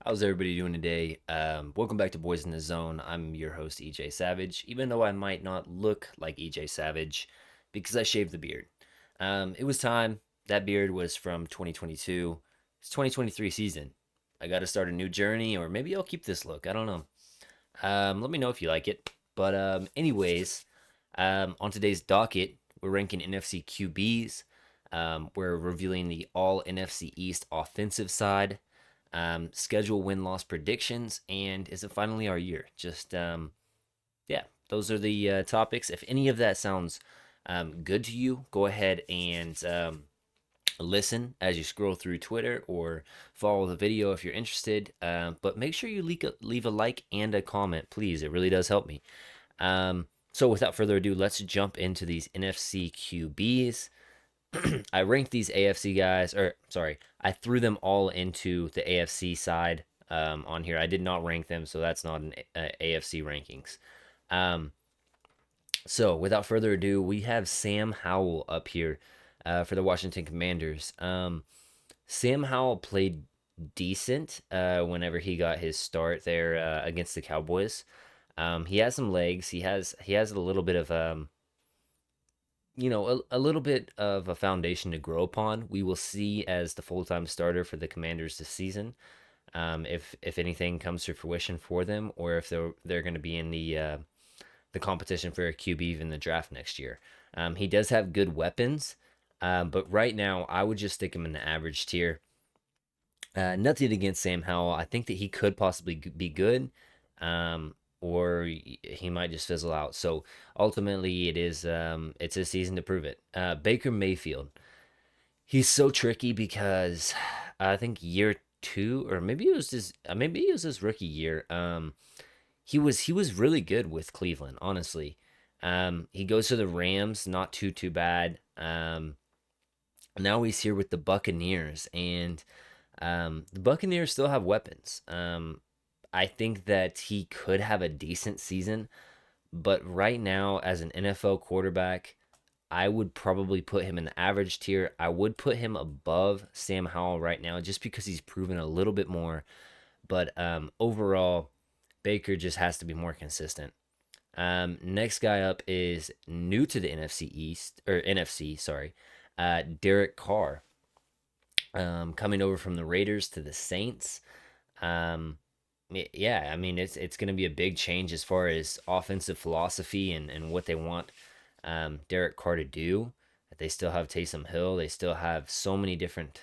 How's everybody doing today? Welcome back to Boys in the Zone. I'm your host, EJ Savage, even though I might not look like EJ Savage because I shaved the beard. It was time. That beard was from 2022. It's 2023 season. I got to start a new journey, or maybe I'll keep this look. I don't know. Let me know if you like it. But on today's docket, we're ranking NFC QBs. We're reviewing the all NFC East offensive side, schedule win loss predictions, and is it finally our year? Yeah, those are the topics. If any of that sounds good to you, go ahead and listen as you scroll through Twitter or follow the video if you're interested. But make sure you leave a like and a comment, please. It really does help me. So without further ado, let's jump into these NFC QBs. I ranked these AFC guys, or sorry, I threw them all into the AFC side on here. I did not rank them, so that's not an AFC rankings. Um, so without further ado, we have Sam Howell up here for the Washington Commanders. Sam Howell played decent whenever he got his start there against the Cowboys. He has some legs. He has a little bit of a little bit of a foundation to grow upon. We will see as the full time starter for the Commanders this season, if anything comes to fruition for them, or if they're going to be in the competition for a QB in the draft next year. He does have good weapons, but right now I would just stick him in the average tier. Nothing against Sam Howell. I think that he could possibly be good, or he might just fizzle out. So ultimately, it's his season to prove it. Baker Mayfield. He's so tricky because I think year two, or maybe it was his rookie year. He was really good with Cleveland, honestly. He goes to the Rams, not too bad. Now he's here with the Buccaneers, and the Buccaneers still have weapons. I think that he could have a decent season, but right now, as an NFL quarterback, I would probably put him in the average tier. I would put him above Sam Howell right now just because he's proven a little bit more. But overall, Baker just has to be more consistent. Next guy up is new to the NFC East, or NFC, sorry, Derek Carr, coming over from the Raiders to the Saints. Um, yeah, I mean it's going to be a big change as far as offensive philosophy and what they want Derek Carr to do. They still have Taysom Hill. They still have so many different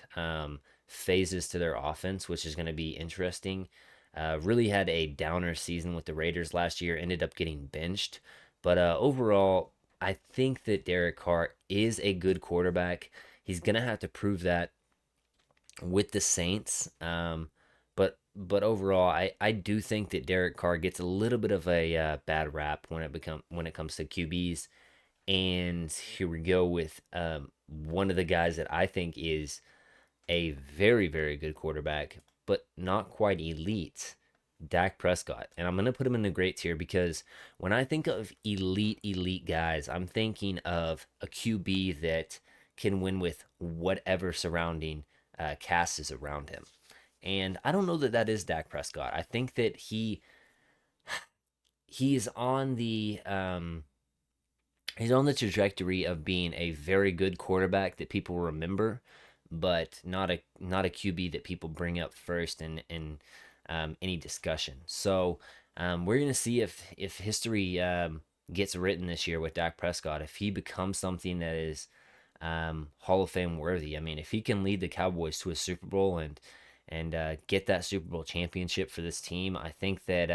phases to their offense, which is going to be interesting. Really had a downer season with the Raiders last year. Ended up getting benched, but overall, I think that Derek Carr is a good quarterback. He's gonna have to prove that with the Saints. But overall, I do think that Derek Carr gets a little bit of a bad rap when it comes to QBs. And here we go with one of the guys that I think is a very good quarterback, but not quite elite. Dak Prescott, and I'm gonna put him in the great tier because when I think of elite guys, I'm thinking of a QB that can win with whatever surrounding cast is around him. And I don't know that that is Dak Prescott. I think that he's on the trajectory of being a very good quarterback that people remember, but not a QB that people bring up first in any discussion. So we're gonna see if history gets written this year with Dak Prescott, if he becomes something that is Hall of Fame worthy. I mean, if he can lead the Cowboys to a Super Bowl and get that Super Bowl championship for this team, I think that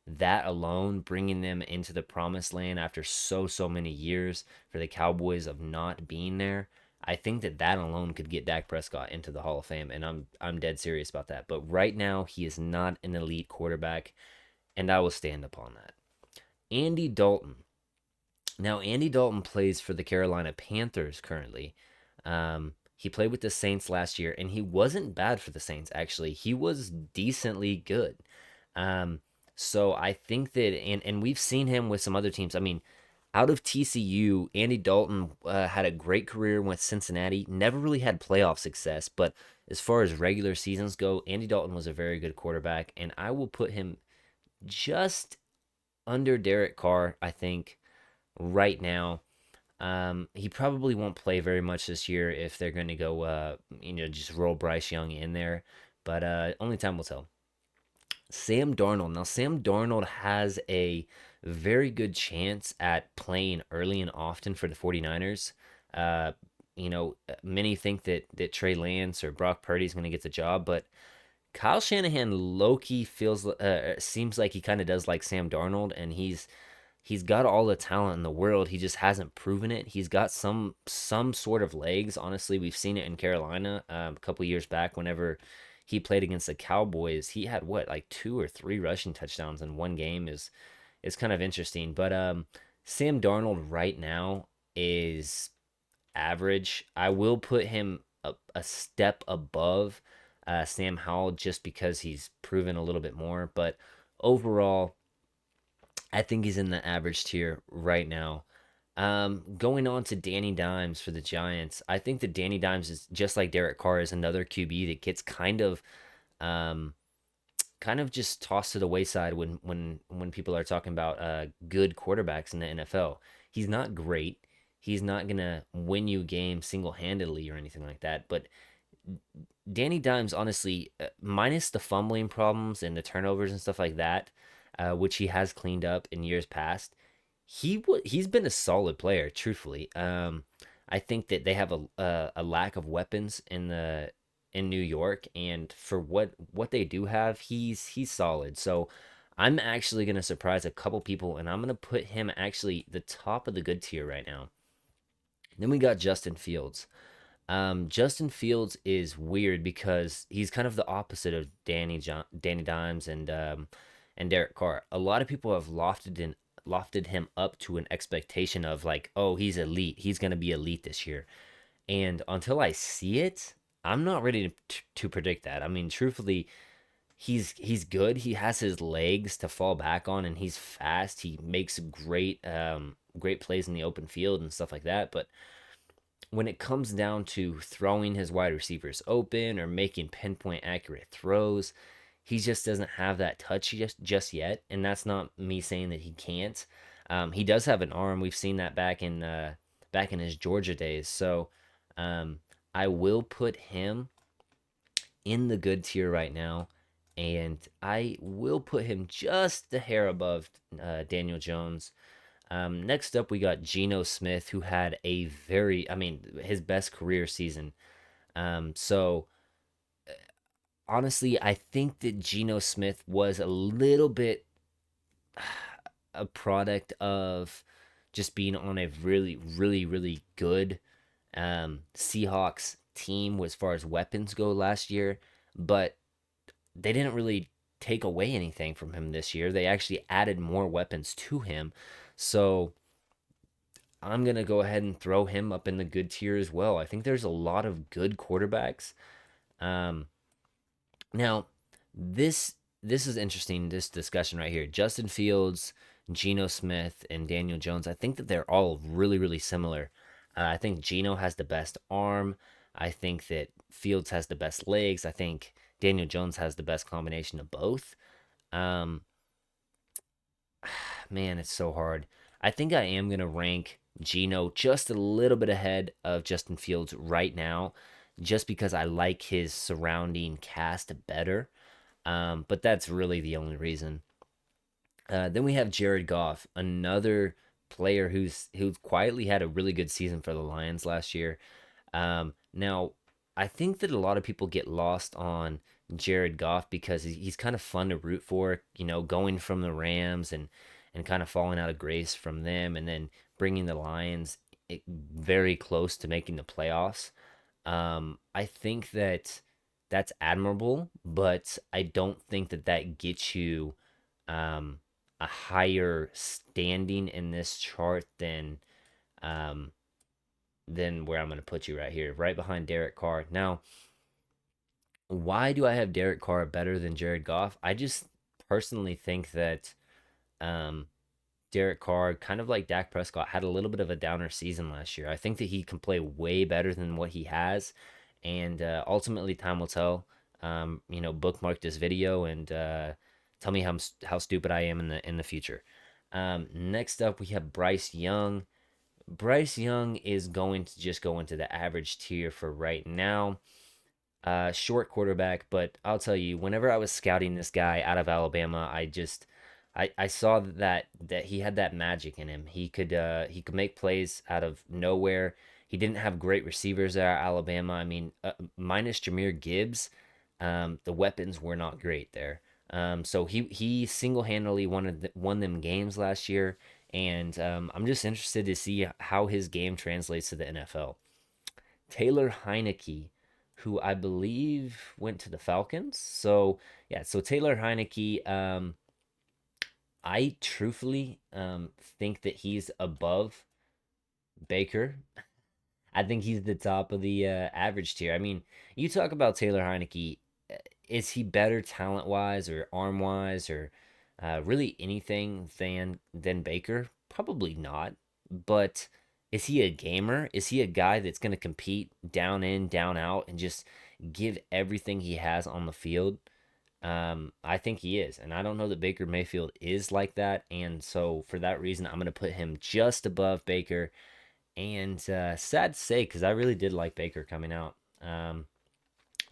that alone, bringing them into the promised land after so many years for the Cowboys of not being there, I think that that alone could get Dak Prescott into the Hall of Fame, and I'm dead serious about that. But right now, he is not an elite quarterback, and I will stand upon that. Andy Dalton. Now, Andy Dalton plays for the Carolina Panthers currently. He played with the Saints last year, and he wasn't bad for the Saints, actually. He was decently good. Um, so I think that, and we've seen him with some other teams. I mean, Out of TCU, Andy Dalton had a great career with Cincinnati. Never really had playoff success, but as far as regular seasons go, Andy Dalton was a very good quarterback, and I will put him just under Derek Carr, I think, right now. He probably won't play very much this year if they're going to go, just roll Bryce Young in there. But only time will tell. Sam Darnold. Now, Sam Darnold has a very good chance at playing early and often for the 49ers. Many think that Trey Lance or Brock Purdy is going to get the job, but Kyle Shanahan low-key seems like he kind of does like Sam Darnold, and he's got all the talent in the world. He just hasn't proven it. He's got some sort of legs. Honestly, we've seen it in Carolina a couple years back. Whenever he played against the Cowboys, he had what, like two or three rushing touchdowns in one game. Is kind of interesting. But Sam Darnold right now is average. I will put him a step above Sam Howell just because he's proven a little bit more. But overall, I think he's in the average tier right now. Going on to Danny Dimes for the Giants, I think that Danny Dimes is just like Derek Carr is another QB that gets um, kind of just tossed to the wayside when people are talking about good quarterbacks in the NFL. He's not great. He's not gonna win you games single handedly or anything like that. But Danny Dimes, honestly, minus the fumbling problems and the turnovers and stuff like that, which he has cleaned up in years past, he's been a solid player. Truthfully, I think that they have a lack of weapons in New York, and for what they do have, he's solid. So I'm actually gonna surprise a couple people, and I'm gonna put him actually the top of the good tier right now. Then we got Justin Fields. Justin Fields is weird because he's kind of the opposite of Danny Dimes and Derek Carr. A lot of people have lofted him up to an expectation of like, oh, he's elite. He's gonna be elite this year. And until I see it, I'm not ready to predict that. I mean, truthfully, he's good. He has his legs to fall back on, and he's fast. He makes great plays in the open field and stuff like that. But when it comes down to throwing his wide receivers open or making pinpoint accurate throws, he just doesn't have that touch just yet. And that's not me saying that he can't. He does have an arm. We've seen that back in his Georgia days. So um, I will put him in the good tier right now, and I will put him just a hair above Daniel Jones. Next up, we got Geno Smith, who had I mean, his best career season. So honestly, I think that Geno Smith was a little bit a product of just being on a really, really, really good Seahawks team as far as weapons go last year, but they didn't really take away anything from him this year. They actually added more weapons to him. So I'm going to go ahead and throw him up in the good tier as well. I think there's a lot of good quarterbacks. Um, Now, this is interesting, this discussion right here. Justin Fields, Geno Smith, and Daniel Jones, I think that they're all really, really similar. I think Geno has the best arm. I think that Fields has the best legs. I think Daniel Jones has the best combination of both. Um, Man, it's so hard. I think I am going to rank Geno just a little bit ahead of Justin Fields right now, just because I like his surrounding cast better. But that's really the only reason. Then we have Jared Goff, another player who's quietly had a really good season for the Lions last year. Now, I think that a lot of people get lost on Jared Goff because he's kind of fun to root for, going from the Rams and kind of falling out of grace from them, and then bringing the Lions very close to making the playoffs. I think that that's admirable, but I don't think that that gets you um, a higher standing in this chart um, than where I'm going to put you right here, right behind Derek Carr. Now, why do I have Derek Carr better than Jared Goff? I just personally think that um, Derek Carr, kind of like Dak Prescott, had a little bit of a downer season last year. I think that he can play way better than what he has, and ultimately, time will tell. Bookmark this video and tell me how stupid I am in the future. Next up, we have Bryce Young. Bryce Young is going to just go into the average tier for right now. Short quarterback, but I'll tell you, whenever I was scouting this guy out of Alabama, I saw that he had that magic in him. He could make plays out of nowhere. He didn't have great receivers at Alabama. I mean, minus Jahmyr Gibbs, the weapons were not great there. So he single handedly won them games last year, and I'm just interested to see how his game translates to the NFL. Taylor Heineke, who I believe went to the Falcons. So yeah, so Taylor Heineke, I truthfully think that he's above Baker. I think he's the top of the average tier. I mean, you talk about Taylor Heineke. Is he better talent wise or arm wise or really anything than Baker? Probably not. But is he a gamer? Is he a guy that's going to compete down in, down out, and just give everything he has on the field? I think he is, and I don't know that Baker Mayfield is like that, and so for that reason, I'm going to put him just above Baker. And sad to say, because I really did like Baker coming out of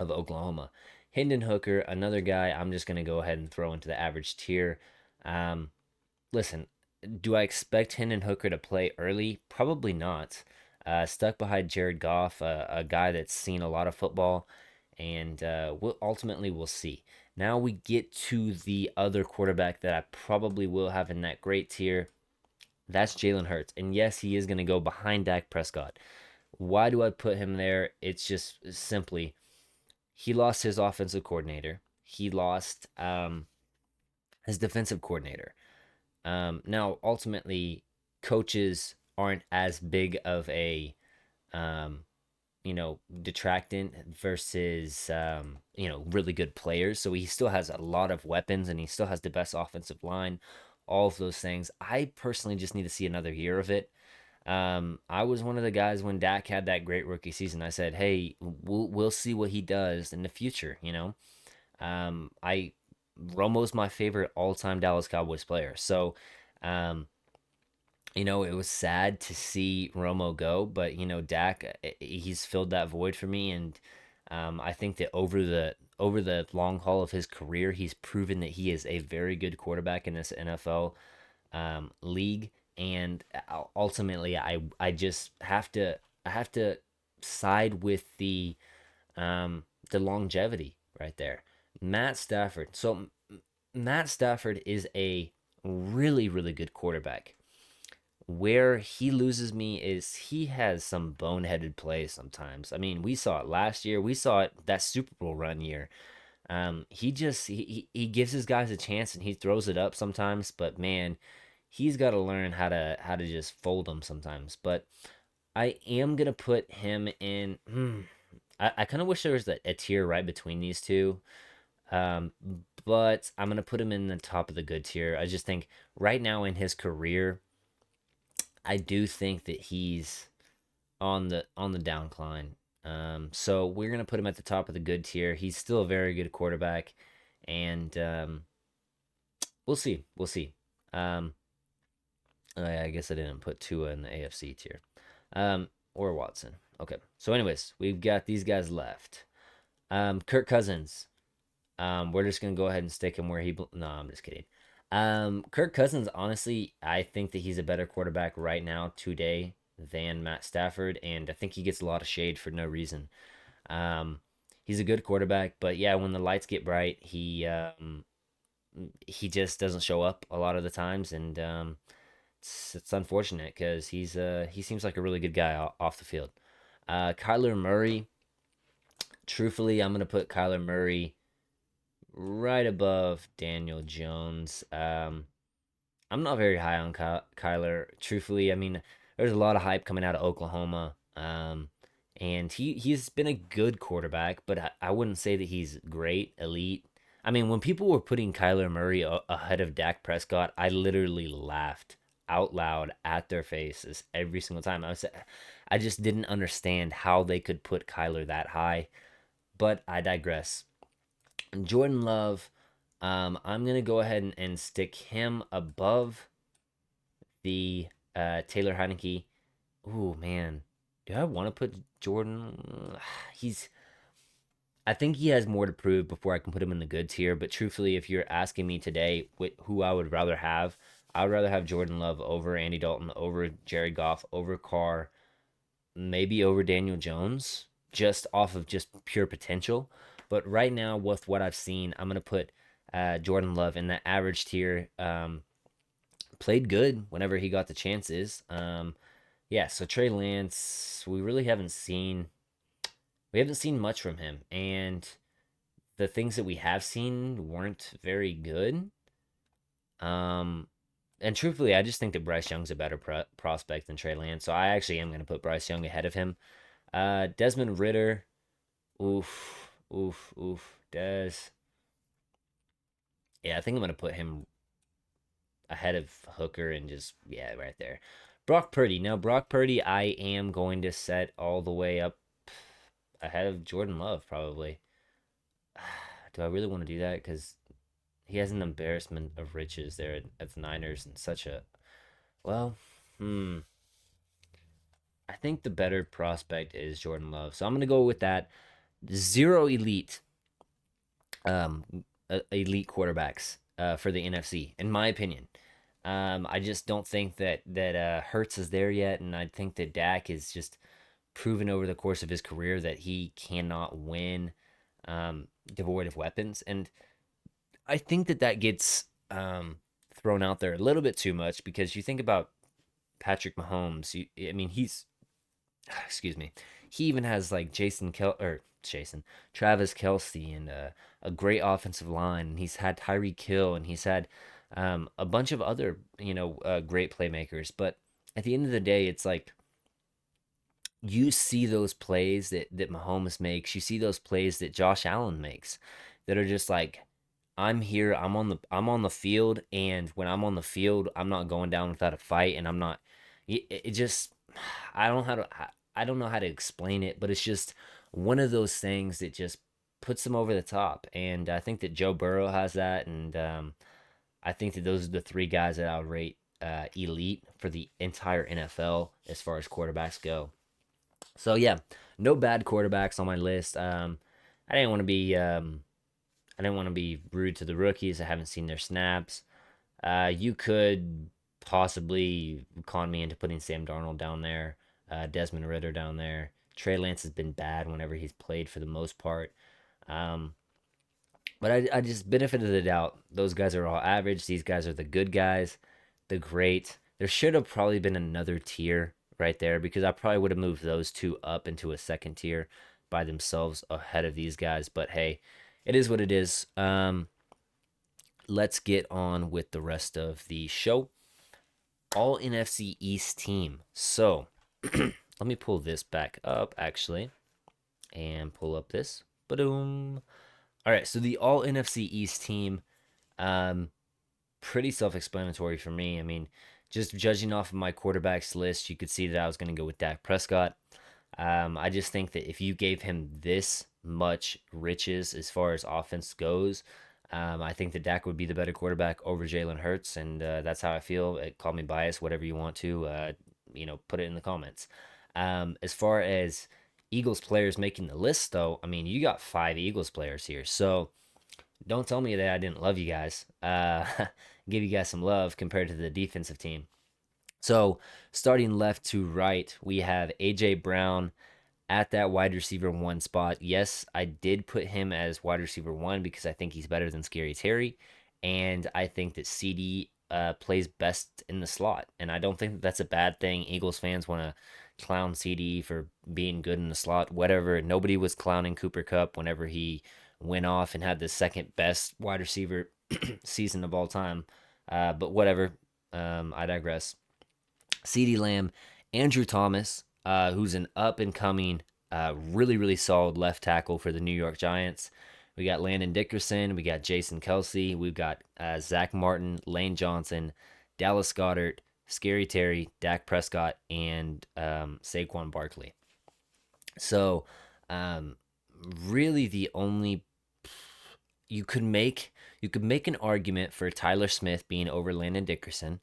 Oklahoma. Hendon Hooker, another guy I'm just going to go ahead and throw into the average tier. Um, Listen, do I expect Hendon Hooker to play early? Probably not. Stuck behind Jared Goff, a guy that's seen a lot of football, and we'll see. Now we get to the other quarterback that I probably will have in that great tier. That's Jalen Hurts. And yes, he is going to go behind Dak Prescott. Why do I put him there? It's just simply he lost his offensive coordinator. He lost his defensive coordinator. Now, ultimately, coaches aren't as big of a um, detractant versus really good players. So he still has a lot of weapons and he still has the best offensive line. All of those things. I personally just need to see another year of it. I was one of the guys when Dak had that great rookie season. I said, "Hey, we'll see what he does in the future." I Romo's my favorite all-time Dallas Cowboys player. So, um, it was sad to see Romo go, but Dak, he's filled that void for me, and I think that over the long haul of his career, he's proven that he is a very good quarterback in this NFL league, and ultimately, I just have to side with the longevity right there. Matt Stafford. So Matt Stafford is a really really good quarterback. Where he loses me is he has some boneheaded plays sometimes. I mean, we saw it last year. We saw it that Super Bowl run year. He gives his guys a chance and he throws it up sometimes, but man, he's got to learn how to just fold them sometimes. But I am gonna put him in. I kind of wish there was a tier right between these two. Um, but I'm gonna put him in the top of the good tier. I just think right now in his career, I do think that he's on the downcline. So we're gonna put him at the top of the good tier. He's still a very good quarterback, and we'll see. We'll see. Um, I guess I didn't put Tua in the AFC tier, or Watson. Okay. So, anyways, we've got these guys left. Kirk Cousins. We're just gonna go ahead and stick him where he. No, I'm just kidding. Kirk Cousins, honestly, I think that he's a better quarterback right now today than Matt Stafford, and I think he gets a lot of shade for no reason. Um, he's a good quarterback, but yeah, when the lights get bright, he just doesn't show up a lot of the times, and it's unfortunate because he seems like a really good guy off the field. Kyler Murray, truthfully, I'm gonna put Kyler Murray right above Daniel Jones. I'm not very high on Kyler. Truthfully, I mean, there's a lot of hype coming out of Oklahoma, and he's been a good quarterback, but I wouldn't say that he's great, elite. I mean, when people were putting Kyler Murray ahead of Dak Prescott, I literally laughed. out loud at their faces every single time. I just didn't understand how they could put Kyler that high, but I digress. Jordan Love, I'm gonna go ahead and stick him above the Taylor Heineke. Ooh man, do I want to put Jordan? He's. I think he has more to prove before I can put him in the good tier. But truthfully, if you're asking me today who I would rather have, I would rather have Jordan Love over Andy Dalton, over Jared Goff, over Carr, maybe over Daniel Jones, just off of just pure potential. But right now, with what I've seen, I'm gonna put Jordan Love in that average tier. Played good whenever he got the chances. Yeah, so Trey Lance, we haven't seen much from him, and the things that we have seen weren't very good. Um, and truthfully, I just think that Bryce Young's a better prospect than Trey Lance, so I actually am going to put Bryce Young ahead of him. Desmond Ritter, oof, oof, oof. Des, yeah, I think I'm going to put him ahead of Hooker and just yeah, right there. Brock Purdy. Now, Brock Purdy, I am going to set all the way up ahead of Jordan Love, probably. Do I really want to do that? Because he has an embarrassment of riches there at the Niners and such a well. Hmm. I think the better prospect is Jordan Love, so I'm gonna go with that. Zero um, elite quarterbacks for the NFC, in my opinion. I just don't think that Hurts is there yet, and I think that Dak is just proven over the course of his career that he cannot win devoid of weapons, and I think that gets thrown out there a little bit too much because you think about Patrick Mahomes. I mean, he's excuse me. He even has like Travis Kelsey and a great offensive line. And he's had Tyreek Hill and he's had a bunch of other great playmakers. But at the end of the day, it's like you see those plays that Mahomes makes. You see those plays that Josh Allen makes that are just like I'm here, I'm on the field, and when I'm on the field, I'm not going down without a fight, and I'm not it just I don't know how to I don't know how to explain it, but it's just one of those things that just puts them over the top. And I think that Joe Burrow has that, and I think that those are the three guys that I would rate elite for the entire NFL as far as quarterbacks go. So yeah, no bad quarterbacks on my list. I didn't want to be I didn't want to be rude to the rookies. I haven't seen their snaps. You could possibly con me into putting Sam Darnold down there, Desmond Ritter down there. Trey Lance has been bad whenever he's played for the most part. Um, but I just benefit of the doubt. Those guys are all average. These guys are the good guys, the great. There should have probably been another tier right there because I probably would have moved those two up into a second tier by themselves ahead of these guys. But hey, it is what it is. Let's get on with the rest of the show. All NFC East team. So let me pull this back up actually and pull up this. Boom. All right, so the All NFC East team, um, pretty self-explanatory for me. I mean, just judging off of my quarterbacks list, you could see that I was going to go with Dak Prescott. I just think that if you gave him this much riches as far as offense goes, I think that Dak would be the better quarterback over Jalen Hurts, and that's how I feel. Call me biased, whatever you want to. Put it in the comments. As far as Eagles players making the list, though, I mean, you got 5 Eagles players here, so don't tell me that I didn't love you guys. Give you guys some love compared to the defensive team. So, starting left to right, we have AJ Brown at that wide receiver one spot. Yes, I did put him as wide receiver one because I think he's better than Scary Terry, and I think that CD plays best in the slot, and I don't think that that's a bad thing. Eagles fans want to clown CD for being good in the slot, whatever. Nobody was clowning Cooper Cup whenever he went off and had the second best wide receiver season of all time. But whatever. I digress. CeeDee Lamb, Andrew Thomas, who's an up and coming, really, really solid left tackle for the New York Giants. We got Landon Dickerson, we got Jason Kelsey, we've got Zach Martin, Lane Johnson, Dallas Goddard, Scary Terry, Dak Prescott, and Saquon Barkley. So, um, really, the only you could make you could make an argument for Tyler Smith being over Landon Dickerson,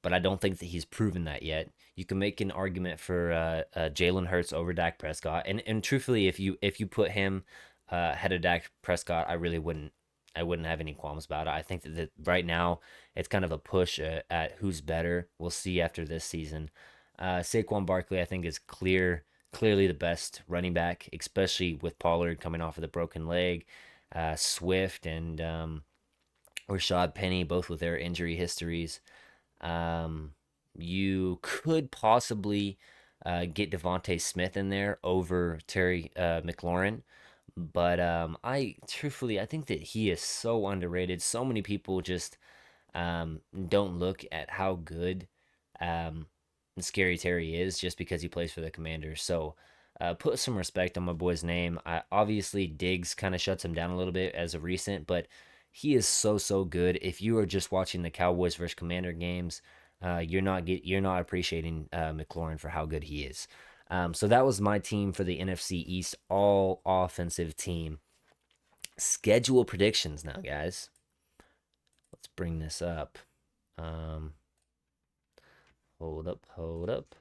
but I don't think that he's proven that yet. You can make an argument for Jalen Hurts over Dak Prescott, and truthfully, if you put him ahead of Dak Prescott, I wouldn't have any qualms about it. I think that right now it's kind of a push at who's better. We'll see after this season. Saquon Barkley, I think, is clearly the best running back, especially with Pollard coming off of the broken leg. Swift and Rashad Penny, both with their injury histories. Um, you could possibly get Devontae Smith in there over Terry McLaurin. But I think that he is so underrated. So many people just don't look at how good um, Scary Terry is just because he plays for the Commanders. So put some respect on my boy's name. Obviously, Diggs kind of shuts him down a little bit as of recent, but he is so good. If you are just watching the Cowboys versus Commander games, you're not appreciating McLaurin for how good he is. So that was my team for the NFC East, all offensive team. Schedule predictions now, guys. Let's bring this up. Um, hold up.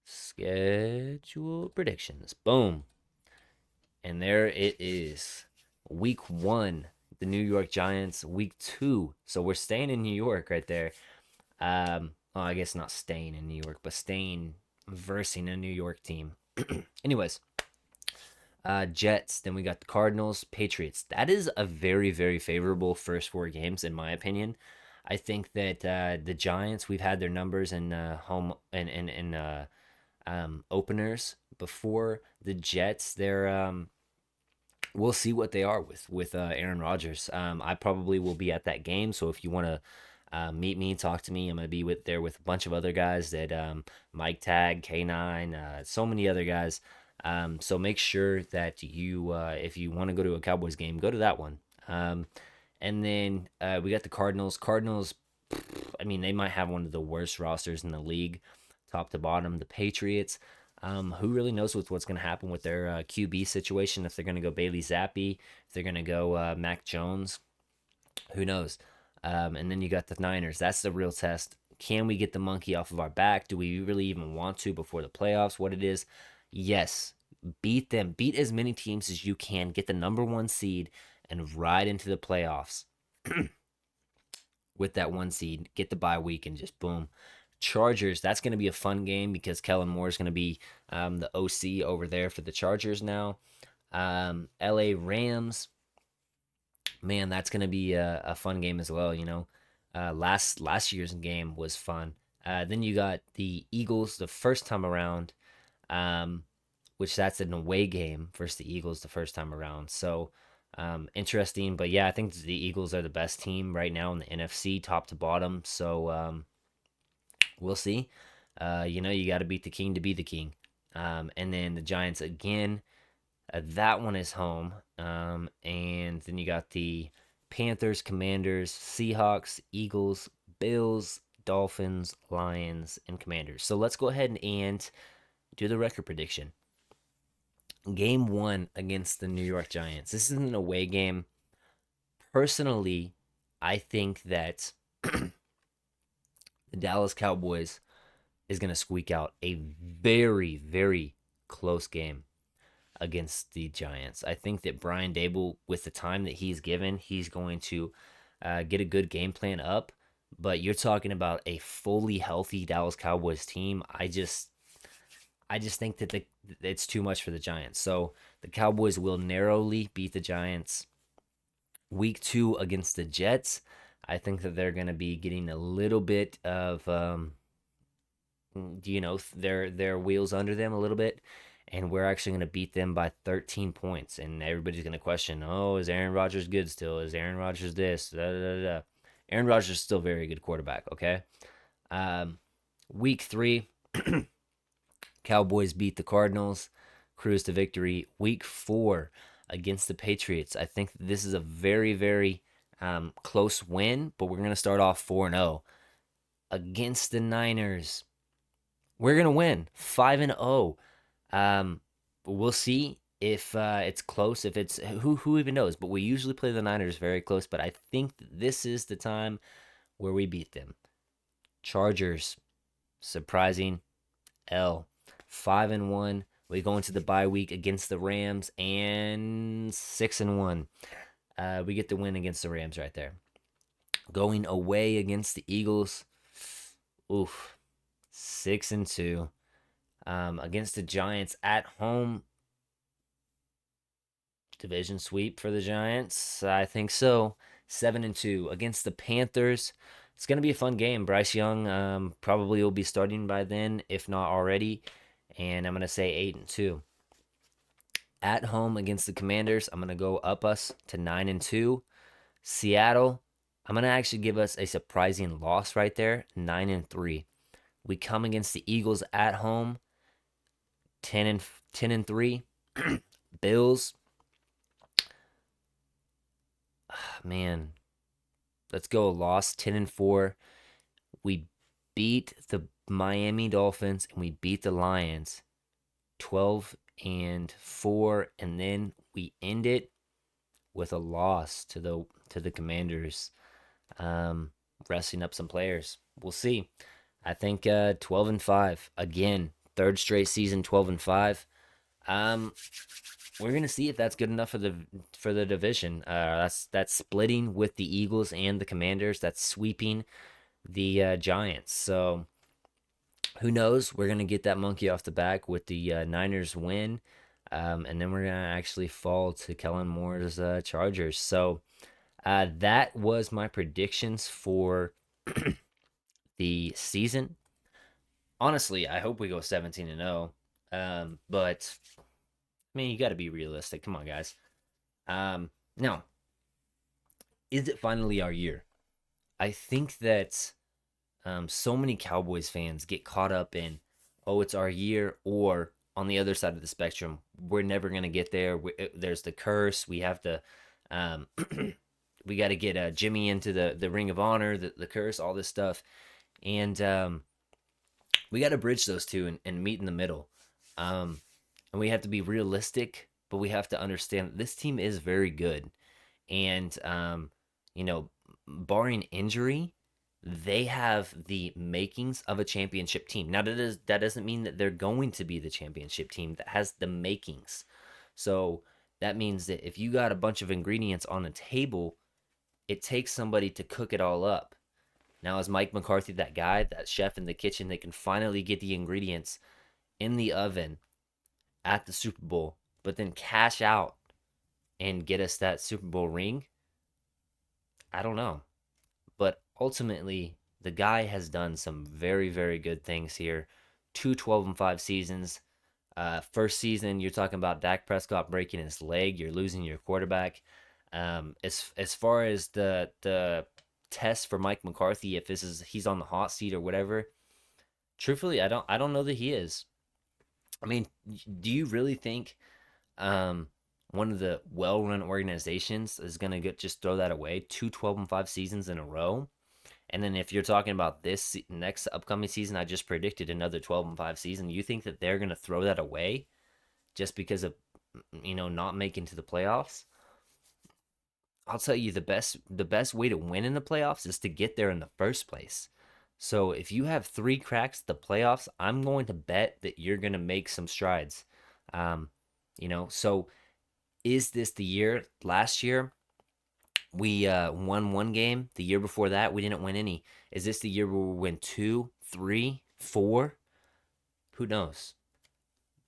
Schedule predictions. Boom. And there it is. Week 1, the New York Giants. Week 2. So we're staying in New York right there. Well, I guess not staying in New York, but staying versing a New York team. Anyways, Jets. Then we got the Cardinals, Patriots. That is a very favorable first 4 games in my opinion. I think that the Giants, we've had their numbers in home and openers before. The Jets, we'll see what they are with Aaron Rodgers. I probably will be at that game, so if you want to meet me, talk to me, I'm gonna be there with a bunch of other guys that Mike Tag, K9, so many other guys. So make sure that if you want to go to a Cowboys game, go to that one. And then we got the Cardinals. Cardinals, I mean, they might have one of the worst rosters in the league, top to bottom. The Patriots, who really knows what's going to happen with their QB situation? If they're going to go Bailey Zappi, if they're going to go Mac Jones, who knows? And then you got the Niners. That's the real test. Can we get the monkey off of our back? Do we really even want to before the playoffs? What it is? Yes. Beat them. Beat as many teams as you can. Get the number 1 seed and ride into the playoffs with that 1 seed. Get the bye week and just boom. Chargers, that's going to be a fun game because Kellen Moore is going to be the OC over there for the Chargers now. LA Rams, man, that's going to be a fun game as well. Last year's game was fun. Then you got the Eagles the first time around, which that's an away game versus the Eagles the first time around. So interesting, but yeah, I think the Eagles are the best team right now in the NFC, top to bottom. So we'll see. You got to beat the king to be the king. And then the Giants again. That one is home. And then you got the Panthers, Commanders, Seahawks, Eagles, Bills, Dolphins, Lions, and Commanders. So let's go ahead and do the record prediction. Game 1 against the New York Giants. This is an away game. Personally, I think that the Dallas Cowboys is going to squeak out a very close game against the Giants. I think that Brian Dable, with the time that he's given, he's going to get a good game plan up. But you're talking about a fully healthy Dallas Cowboys team. I just think that it's too much for the Giants. So the Cowboys will narrowly beat the Giants. Week 2 against the Jets, I think that they're going to be getting a little bit of their wheels under them a little bit, and we're actually going to beat them by 13 points. And everybody's going to question, oh, is Aaron Rodgers good still? Is Aaron Rodgers this? Da, da, da, da. Aaron Rodgers is still a very good quarterback, okay? Week 3, Cowboys beat the Cardinals, cruise to victory. Week 4 against the Patriots. I think this is a very close win, but we're going to start off 4-0. against the Niners. We're gonna win 5-0. We'll see if it's close. If it's who even knows? But we usually play the Niners very close. But I think this is the time where we beat them. Chargers, surprising L, 5-1. We go into the bye week against the Rams and 6-1. We get the win against the Rams right there. Going away against the Eagles, oof, 6-2. Against the Giants at home, division sweep for the Giants. I think so. 7-2 against the Panthers. It's gonna be a fun game. Bryce Young probably will be starting by then, if not already. And I'm gonna say 8-2. At home against the Commanders, I'm gonna go up us to 9-2. Seattle, I'm gonna actually give us a surprising loss right there, 9-3. We come against the Eagles at home, 10-3. Bills, man, let's go a loss, 10-4. We beat the Miami Dolphins and we beat the Lions, 12-4, and then we end it with a loss to the Commanders, resting up some players. We'll see. I think 12-5 again, third straight season, 12-5. Um, we're gonna see if that's good enough for the division. That's splitting with the Eagles and the Commanders. That's sweeping the Giants. So who knows? We're gonna get that monkey off the back with the Niners win, and then we're gonna actually fall to Kellen Moore's Chargers. So that was my predictions for the season. Honestly, I hope we go 17-0. But I mean, you got to be realistic. Come on, guys. Now, is it finally our year? I think that so many Cowboys fans get caught up in, oh, it's our year, or on the other side of the spectrum, we're never gonna get there. There's the curse. We have to, um, we got to get Jimmy into the Ring of Honor, the curse, all this stuff, and we got to bridge those two and meet in the middle. Um, and we have to be realistic, but we have to understand that this team is very good. And, you know, barring injury, they have the makings of a championship team. Now, that doesn't mean that they're going to be the championship team that has the makings. So that means that if you got a bunch of ingredients on a table, it takes somebody to cook it all up. Now, is Mike McCarthy that guy, that chef in the kitchen that can finally get the ingredients in the oven at the Super Bowl, but then cash out and get us that Super Bowl ring? I don't know. But ultimately, the guy has done some very, very good things here. Two 12-5 seasons. First season, you're talking about Dak Prescott breaking his leg. You're losing your quarterback. As far as the test for Mike McCarthy, if he's on the hot seat or whatever, truthfully, I don't know that he is. I mean, do you really think um, one of the well-run organizations is gonna just throw that away? Two 12-5 seasons in a row, and then if you're talking about this next upcoming season, I just predicted another 12-5 season. You think that they're gonna throw that away just because of not making to the playoffs? I'll tell you the best way to win in the playoffs is to get there in the first place. So if you have three cracks at the playoffs, I'm going to bet that you're going to make some strides. So is this the year? Last year we won one game. The year before that we didn't win any. Is this the year where we win two, three, four? Who knows?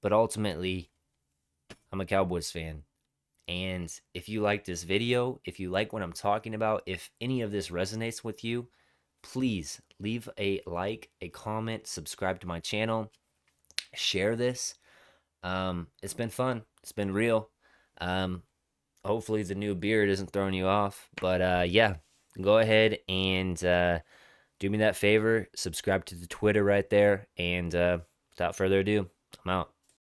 But ultimately, I'm a Cowboys fan. And if you like this video, if you like what I'm talking about, if any of this resonates with you, please leave a like, a comment, subscribe to my channel, share this. It's been fun. It's been real. Um, Hopefully the new beard isn't throwing you off. But yeah, go ahead and do me that favor. Subscribe to the Twitter right there. And without further ado, I'm out.